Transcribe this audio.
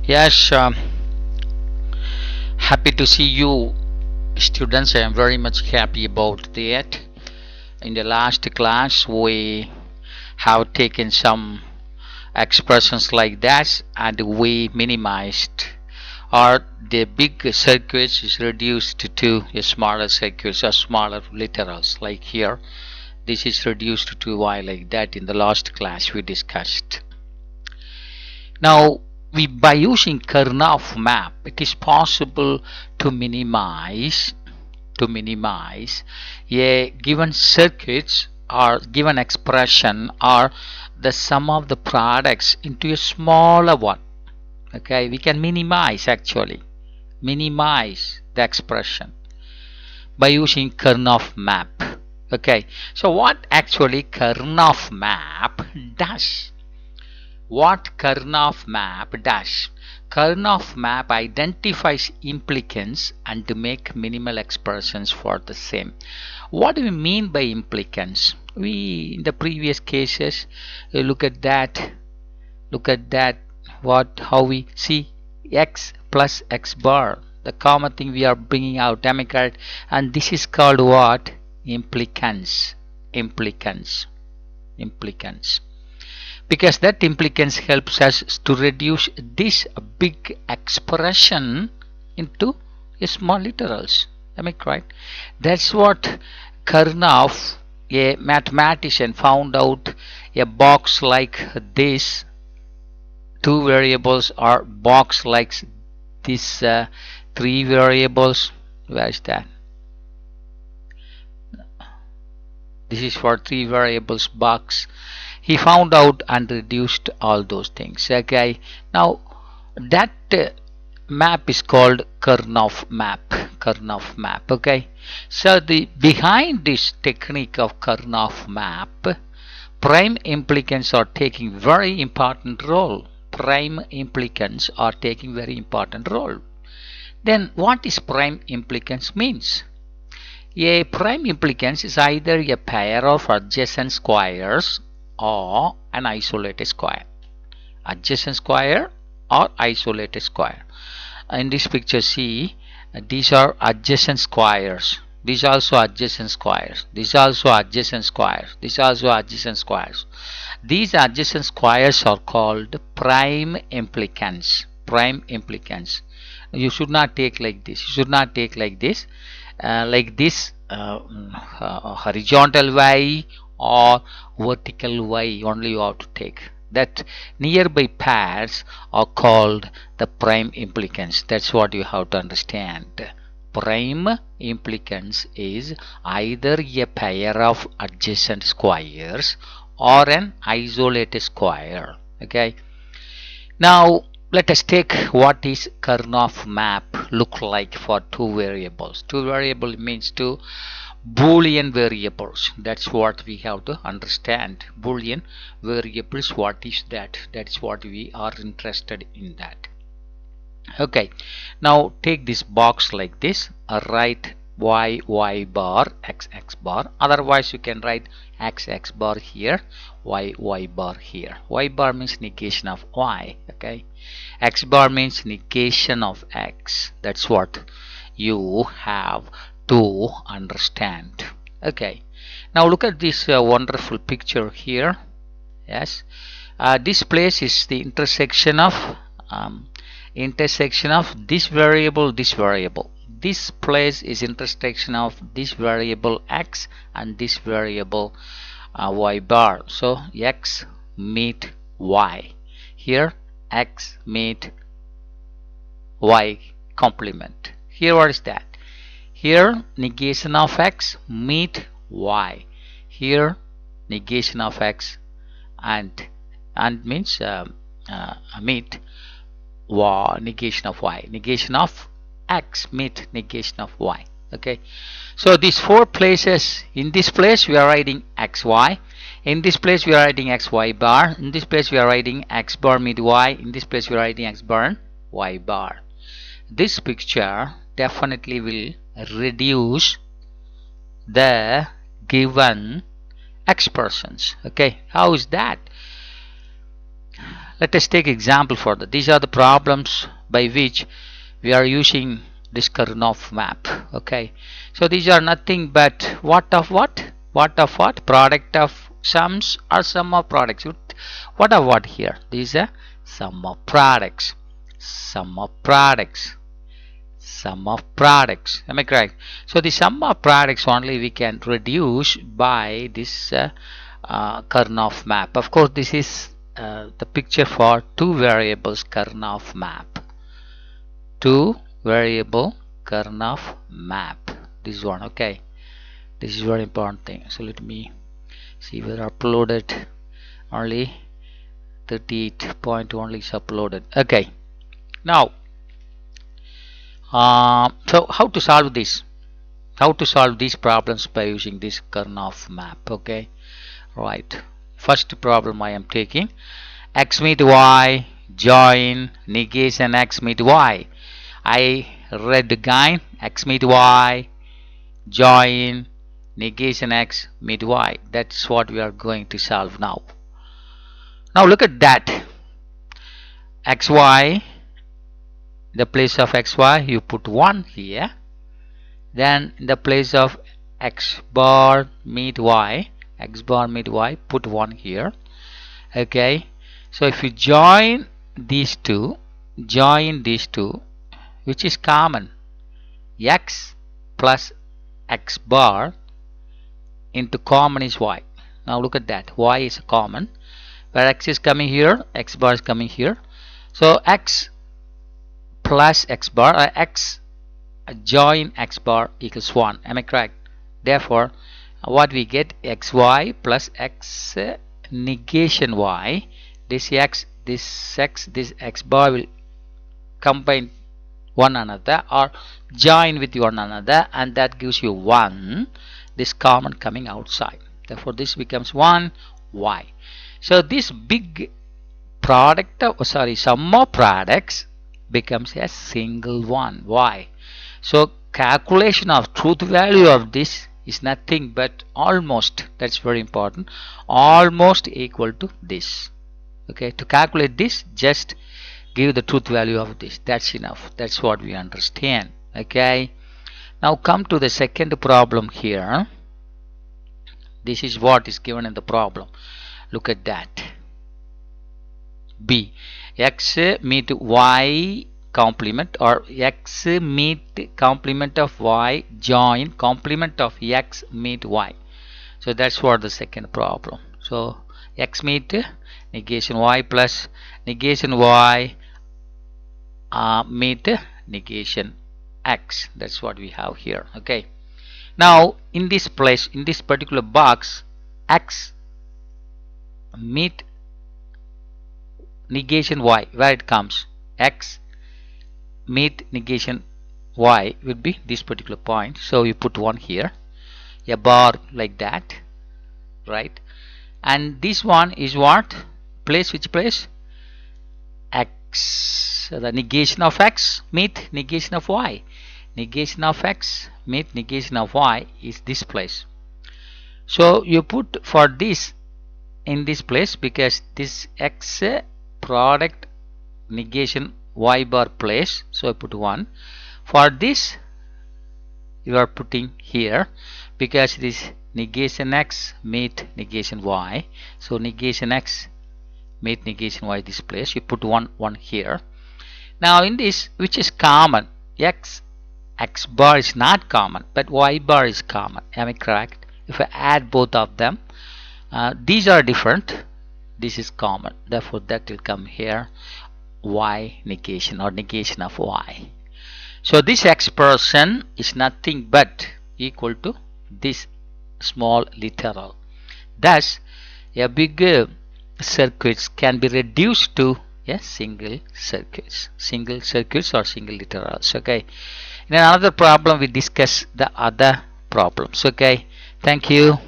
Yes, happy to see you, students. I am very much happy about that. In the last class, we have taken some expressions like that and we minimized, or the big circuits is reduced to a smaller circuits or smaller literals. Like here, this is reduced to y, like that. In the last class, we discussed. Now, by using Karnaugh map, it is possible to minimize a given circuits or given expression or the sum of the products into a smaller one. Okay, we can minimize the expression by using Karnaugh map. Okay, so what actually Karnaugh map does? What Karnaugh map does? Karnaugh map identifies implicants and to make minimal expressions for the same. What do we mean by implicants? We in the previous cases look at that. How we see x plus x bar. The common thing we are bringing out. Am I correct? And this is called what? Implicants. Because that implicance helps us to reduce this big expression into small literals. Am I correct? That's what Karnaugh, a mathematician, found out. A box like this, two variables, or box like this, three variables. Where is that? This is for three variables box. He found out and reduced all those things. Okay, now that map is called Karnaugh map. Okay, so the behind this technique of Karnaugh map, prime implicants are taking very important role. Then what is prime implicance means? A prime implicance is either a pair of adjacent squares or an isolated square. Adjacent square or isolated square. In this picture, see, these are adjacent squares. These also adjacent squares. These also adjacent squares. These also adjacent squares. These adjacent squares are called prime implicants. You should not take like this. Like this horizontal y or vertical y only you have to take. That nearby pairs are called the prime implicants. That's what you have to understand. Prime implicants is either a pair of adjacent squares or an isolated square. Okay, now let us take what is Karnaugh map look like for two variables. Two variable means two Boolean variables. That's what we have to understand. Boolean variables, what is that? That's what we are interested in that. Okay, now take this box like this. Write y bar, x bar. Otherwise you can write x bar here, y bar here. Y bar means negation of y. Okay, x bar means negation of x. That's what you have to understand. Okay, now look at this wonderful picture here. Yes, this place is the intersection of this variable. This place is intersection of this variable x and this variable y bar. So x meet y. Here x meet y complement. Here what is that? Here negation of x meet y. Here negation of x and means meet y, negation of y. Negation of x meet negation of y. Okay, so these four places, in this place we are writing xy, in this place we are writing xy bar, in this place we are writing x bar meet y, in this place we are writing x bar and y bar. This picture definitely will reduce the given expressions. Okay, how is that? Let us take example for that. These are the problems by which we are using this Karnaugh map. Okay, so these are nothing but what of what, product of sums or sum of products. What of what here? These are sum of products, sum of products, sum of products. Am I correct? So the sum of products only we can reduce by this Karnaugh map. Of course, this is the picture for two variables Karnaugh map. Two variable Karnaugh map. This one. Okay, this is very important thing. So let me see whether uploaded. Only 38 point only is uploaded. Okay, now so how to solve this? How to solve these problems by using this Karnaugh map? Okay, right. First problem I am taking x meet y join negation x meet y. I read again x meet y join negation x meet y. That's what we are going to solve now. Now look at that. xy, the place of xy you put 1 here, then in the place of x bar meet y put 1 here. Okay, so if you join these two, which is common, x plus x bar into common is y. Now look at that, y is common, where x is coming here, x bar is coming here. So x plus x bar, x join x bar equals 1. Am I correct? Therefore, what we get, xy plus x negation y. This x, this x bar will combine one another or join with one another, and that gives you 1. This common coming outside. Therefore, this becomes 1 y. So this big product of sum of products becomes a single one y. So calculation of truth value of this is nothing but almost, that's very important, almost equal to this. Okay, to calculate this, just give the truth value of this. That's enough. That's what we understand. Okay, now come to the second problem here. This is what is given in the problem. Look at that. B, x meet y complement, or x meet complement of y join complement of x meet y. So that's what the second problem. So x meet negation y plus negation y meet negation x. That's what we have here. Okay, now in this place, in this particular box, x meet negation y, where it comes, x meet negation y will be this particular point. So you put 1 here, a bar like that, right? And this one is what place, which place, x. So the negation of x meet negation of y, negation of x meet negation of y is this place. So you put for this in this place, because this x product negation y bar place, so I put 1. For this you are putting here, because this negation x meet negation y, so negation x meet negation y this place, you put 1 here. Now in this, which is common, x bar is not common, but y bar is common. Am I correct? If I add both of them, these are different, this is common, therefore that will come here, y negation or negation of y. So this expression is nothing but equal to this small literal. Thus a big circuits can be reduced to a single circuits or single literals. Okay, in another problem we discuss the other problems. Okay, thank you.